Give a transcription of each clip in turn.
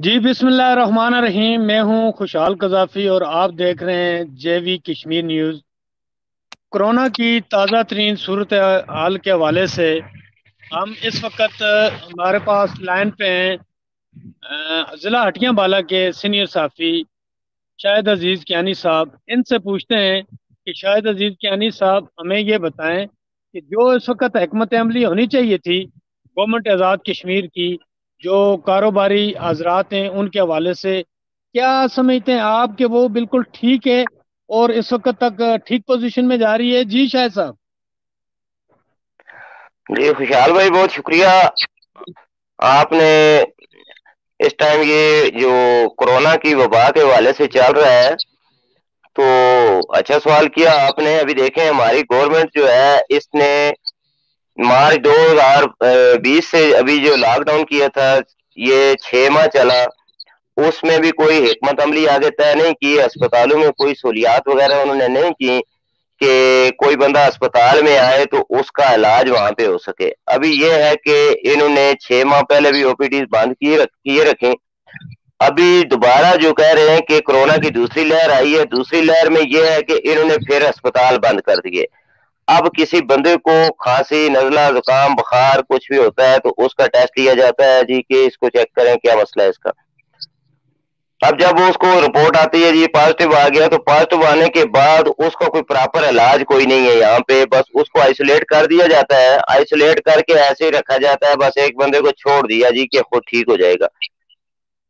جی بسم اللہ الرحمن الرحیم، میں ہوں خوشحال قذافی اور آپ دیکھ رہے ہیں جے وی کشمیر نیوز۔ کرونا کی تازہ ترین صورت حال کے حوالے سے ہم اس وقت ہمارے پاس لائن پہ ہیں ضلع ہٹیاں بالا کے سینئر صحافی شاہد عزیز کیانی صاحب۔ ان سے پوچھتے ہیں کہ شاہد عزیز کیانی صاحب ہمیں یہ بتائیں کہ جو اس وقت حکمت عملی ہونی چاہیے تھی گورنمنٹ آزاد کشمیر کی، جو کاروباری حضرات ہیں ان کے حوالے سے، کیا سمجھتے ہیں آپ کہ وہ بالکل ٹھیک ہے اور اس وقت تک ٹھیک پوزیشن میں جا رہی ہے؟ جی شاہد صاحب۔ جی خوشحال بھائی، بہت شکریہ۔ آپ نے اس ٹائم یہ جو کورونا کی وبا کے حوالے سے چل رہا ہے تو اچھا سوال کیا آپ نے۔ ابھی دیکھیں ہماری گورنمنٹ جو ہے اس نے مارچ 2020 سے ابھی جو لاک ڈاؤن کیا تھا یہ 6 ماہ چلا، اس میں بھی کوئی حکمت عملی آگے طے نہیں کی، اسپتالوں میں کوئی سہولیات وغیرہ انہوں نے نہیں کی کہ کوئی بندہ اسپتال میں آئے تو اس کا علاج وہاں پہ ہو سکے۔ ابھی یہ ہے کہ انہوں نے 6 ماہ پہلے بھی او پی ڈیز بند کیے رکھیں، ابھی دوبارہ جو کہہ رہے ہیں کہ کورونا کی دوسری لہر آئی ہے، دوسری لہر میں یہ ہے کہ انہوں نے پھر اسپتال بند کر دیے۔ اب کسی بندے کو کھانسی، نزلہ، زکام، بخار کچھ بھی ہوتا ہے تو اس کا ٹیسٹ لیا جاتا ہے جی کہ اس کو چیک کریں کیا مسئلہ ہے اس کا۔ اب جب اس کو رپورٹ آتی ہے جی پازیٹیو آ گیا، تو پازیٹیو آنے کے بعد اس کا کوئی پراپر علاج کوئی نہیں ہے یہاں پہ، بس اس کو آئسولیٹ کر دیا جاتا ہے، آئسولیٹ کر کے ایسے ہی رکھا جاتا ہے، بس ایک بندے کو چھوڑ دیا جی کہ خود ٹھیک ہو جائے گا۔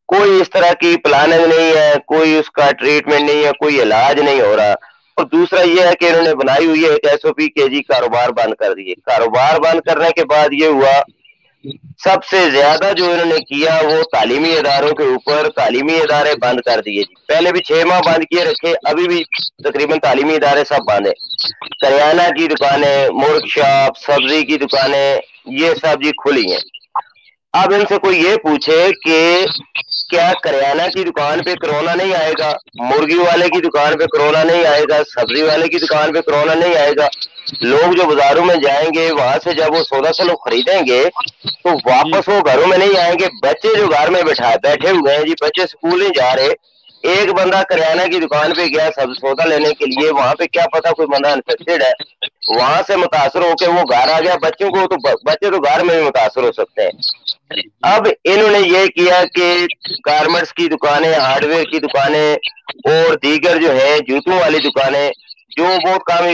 کوئی اس طرح کی پلاننگ نہیں ہے، کوئی اس کا ٹریٹمنٹ نہیں ہے، کوئی علاج نہیں ہو رہا۔ اور دوسرا یہ ہے کہ انہوں نے بنائی ہوئی ہے ایک ایس او پی کے جی کاروبار بند کر دیے۔ کاروبار بند کرنے کے بعد یہ ہوا سب سے زیادہ جو انہوں نے کیا وہ تعلیمی اداروں کے اوپر، تعلیمی ادارے بند کر دیے جی۔ پہلے بھی 6 ماہ بند کیے رکھے، ابھی بھی تقریباً تعلیمی ادارے سب بند ہیں۔ کریانہ کی دکانیں، مرغ شاپ، سبزی کی دکانیں، یہ سب جی کھلی ہیں۔ اب ان سے کوئی یہ پوچھے کہ کیا کریانہ کی دکان پہ کرونا نہیں آئے گا، مرغی والے کی دکان پہ کرونا نہیں آئے گا، سبزی والے کی دکان پہ کرونا نہیں آئے گا؟ لوگ جو بازاروں میں جائیں گے وہاں سے جب وہ سودا سے لوگ خریدیں گے تو جی واپس وہ گھروں میں نہیں آئیں گے۔ بچے جو گھر میں بیٹھے ہوئے ہیں جی، بچے سکول نہیں جا رہے، ایک بندہ کریانہ کی دکان پہ گیا سب سودا لینے کے لیے، وہاں پہ کیا پتا کوئی بندہ انفیکٹڈ ہے، وہاں سے متاثر ہو کے وہ گھر آ گیا، بچوں کو تو بچے تو گھر میں بھی متاثر ہو سکتے ہیں۔ اب انہوں نے یہ کیا کہ گارمنٹس کی دکانیں، ہارڈ ویئر کی دکانیں اور دیگر جو ہے جوتوں والی دکانیں جو بہت کام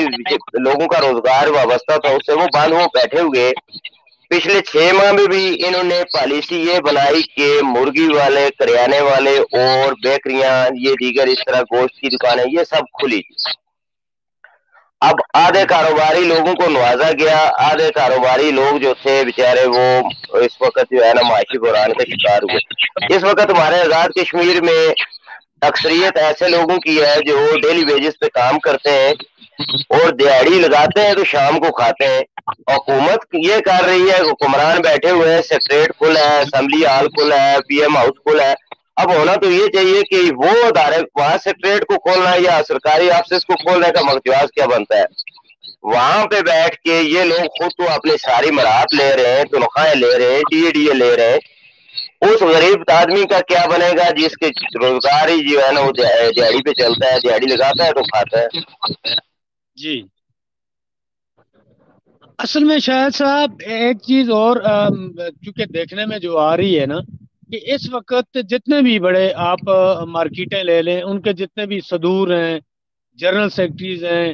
لوگوں کا روزگار وابستہ تھا اس سے، وہ بند ہو بیٹھے ہوئے۔ پچھلے 6 ماہ میں بھی انہوں نے پالیسی یہ بنائی کہ مرغی والے، کریانے والے اور بیکریاں، یہ دیگر اس طرح گوشت کی دکانیں یہ سب کھلی۔ اب آدھے کاروباری لوگوں کو نوازا گیا، آدھے کاروباری لوگ جو تھے بیچارے وہ اس وقت جو ہے نا معاشی بحران کا شکار ہوئے۔ اس وقت ہمارے آزاد کشمیر میں اکثریت ایسے لوگوں کی ہے جو ڈیلی ویجز پہ کام کرتے ہیں اور دیہڑی لگاتے ہیں تو شام کو کھاتے ہیں۔ حکومت یہ کر رہی ہے، حکمران بیٹھے ہوئے ہیں، سیکریٹ کھل ہے، اسمبلی ہال کھل ہے، پی ایم ہاؤس کھل ہے۔ اب ہونا تو یہ چاہیے کہ وہ ادارے وہاں سیکریٹ کو کھولنا یا سرکاری آفسز کو کھولنے کا مقدس کیا بنتا ہے؟ وہاں پہ بیٹھ کے یہ لوگ خود تو اپنی ساری مراحت لے رہے ہیں، تنخواہیں لے رہے ہیں، ڈی اے لے رہے ہیں۔ اس غریب آدمی کا کیا بنے گا جس کے روزگار ہی جو ہے نا وہ دیہڑی پہ چلتا ہے، دیہڑی لگاتا ہے تو کھاتا ہے۔ جی اصل میں شاہد صاحب ایک چیز اور چونکہ دیکھنے میں جو آ رہی ہے نا کہ اس وقت جتنے بھی بڑے آپ مارکیٹیں لے لیں، ان کے جتنے بھی صدور ہیں، جنرل سیکرٹریز ہیں،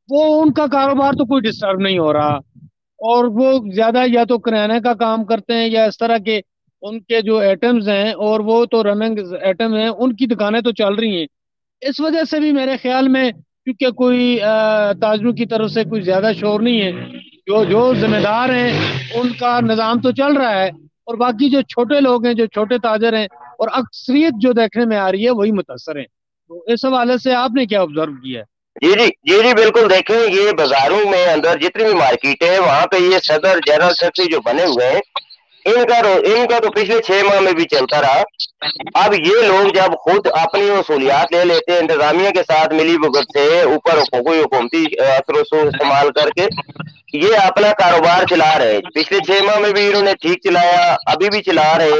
وہ ان کا کاروبار تو کوئی ڈسٹرب نہیں ہو رہا، اور وہ زیادہ یا تو کریانے کا کام کرتے ہیں یا اس طرح کے ان کے جو ایٹمز ہیں، اور وہ تو رننگ ایٹم ہیں، ان کی دکانیں تو چل رہی ہیں۔ اس وجہ سے بھی میرے خیال میں کیونکہ کوئی تاجروں کی طرف سے کوئی زیادہ شور نہیں ہے، جو جو ذمہ دار ہیں ان کا نظام تو چل رہا ہے، اور باقی جو چھوٹے لوگ ہیں، جو چھوٹے تاجر ہیں، اور اکثریت جو دیکھنے میں آ رہی ہے وہی متاثر ہیں۔ تو اس حوالے سے آپ نے کیا آبزرو کیا ہے؟ جی جی جی جی بالکل، دیکھیں یہ بازاروں میں اندر جتنی بھی مارکیٹیں ہیں وہاں پہ یہ صدر، جنرل سیکرٹری جو بنے ہوئے ہیں ان کا تو پچھلے 6 ماہ میں بھی چلتا رہا۔ اب یہ لوگ جب خود اپنی وصولیات لے لیتے ہیں انتظامیہ کے ساتھ ملی بھگت سے، اوپر کوئی حکومتی اثر و رسوخ استعمال کر کے یہ اپنا کاروبار چلا رہے ہیں۔ پچھلے 6 ماہ میں بھی انہوں نے ٹھیک چلایا، ابھی بھی چلا رہے۔